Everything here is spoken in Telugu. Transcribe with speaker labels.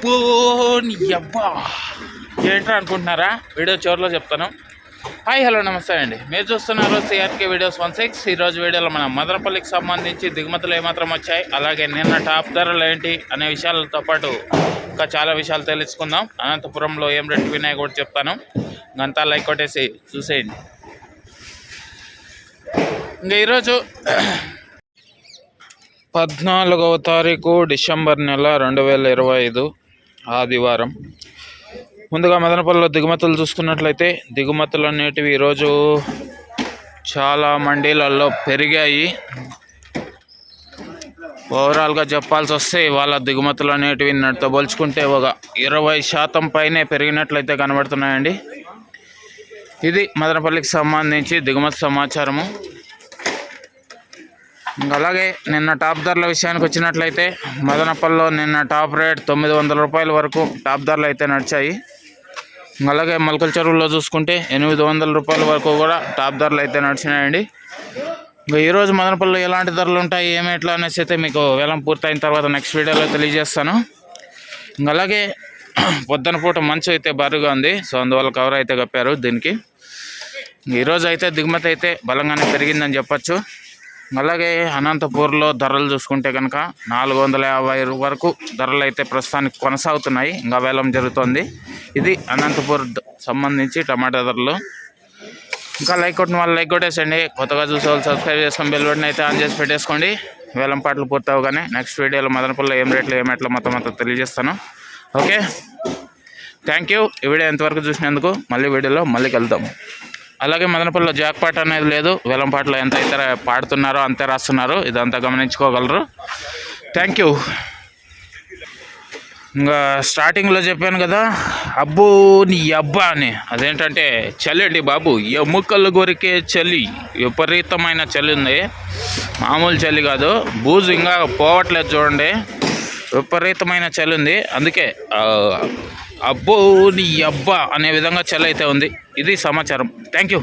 Speaker 1: అబ్బో నీ అబ్బా ఏంట్రా అనుకుంటున్నారా? వీడియో చివరిలో చెప్తాను. హాయ్ హలో నమస్తే అండి, మీరు చూస్తున్నారు సిఆర్కే వీడియోస్ 16. ఈరోజు వీడియోలో మనం మదనపల్లికి సంబంధించి దిగుమతులు ఏమాత్రం వచ్చాయి, అలాగే నిన్న టాప్ ధరలు ఏంటి అనే విషయాలతో పాటు ఇంకా చాలా విషయాలు తెలుసుకుందాం. అనంతపురంలో ఏం రేటు వినాయి కూడా చెప్తాను. అంతా లైక్ కొట్టేసి చూసేయండి. ఇంకా ఈరోజు 14వ తారీఖు డిసెంబర్ నెల 2025 ఆదివారం. ముందుగా మదనపల్లిలో దిగుమతులు చూసుకున్నట్లయితే దిగుమతులు అనేటివి ఈరోజు చాలా మండీలలో పెరిగాయి. ఓవరాల్గా చెప్పాల్సి వస్తే వాళ్ళ దిగుమతులు అనేటివి నిన్నటితో పోల్చుకుంటే ఒక 20% పైనే పెరిగినట్లయితే కనబడుతున్నాయండి. ఇది మదనపల్లికి సంబంధించి దిగుమతి సమాచారము. అలాగే నిన్న టాప్ ధరల విషయానికి వచ్చినట్లయితే మదనపల్లిలో నిన్న టాప్ రేట్ 900 రూపాయల వరకు టాప్ ధరలు అయితే నడిచాయి. అలాగే మల్కల చెరువులో చూసుకుంటే 800 రూపాయల వరకు కూడా టాప్ ధరలు అయితే నడిచినాయండి. ఇంకా ఈరోజు మదనపల్లిలో ఎలాంటి ధరలు ఉంటాయి ఏమి ఎట్లా అనేసి అయితే మీకు వేలం పూర్తయిన తర్వాత నెక్స్ట్ వీడియోలో తెలియజేస్తాను. అలాగే పొద్దున పూట మంచు అయితే భారీగా ఉంది, సో అందువల్ల కవర్ అయితే కప్పారు దీనికి. ఈరోజు అయితే దిగుమతి అయితే బలంగానే పెరిగిందని చెప్పచ్చు. అలాగే అనంతపూర్లో ధరలు చూసుకుంటే కనుక 450 వరకు ధరలు అయితే ప్రస్తుతానికి కొనసాగుతున్నాయి, ఇంకా వేలం జరుగుతుంది. ఇది అనంతపూర్ సంబంధించి టమాటా ధరలు. ఇంకా లైక్ కొట్టిన వాళ్ళు లైక్ కొట్టేసండి, కొత్తగా చూసే వాళ్ళు సబ్స్క్రైబ్ చేసుకొని బెల్ బటన్ అయితే ఆన్ చేసి పెట్టేసుకోండి. వేలం పాటలు పూర్తవగానే నెక్స్ట్ వీడియోలో మదనపల్లిలో ఏం రేట్లు ఏమెట్లో మొత్తం తెలియజేస్తాను. Okay, thank you. ఈ వీడియో ఎంతవరకు చూసినందుకు. మళ్ళీ వీడియోలో మళ్ళీ కలుద్దాం. అలాగే మదనపల్లిలో జాక్ పాట అనేది లేదు, వేలం పాటలో ఎంత అయితే పాడుతున్నారో అంతే రాస్తున్నారు, ఇదంతా గమనించుకోగలరు. Thank you. ఇంకా స్టార్టింగ్లో చెప్పాను కదా అబ్బో నీ అబ్బా అని, అదేంటంటే చలి అండి బాబు, ఎముకలు కొరికే చలి, విపరీతమైన చలి ఉంది. మామూలు చలి కాదు, బూజు ఇంకా పోవట్లేదు చూడండి, విపరీతమైన చలి ఉంది. అందుకే అబ్బో నీ అబ్బా అనే విధంగా చలి అయితే ఉంది. ఇది సమాచారం. Thank you.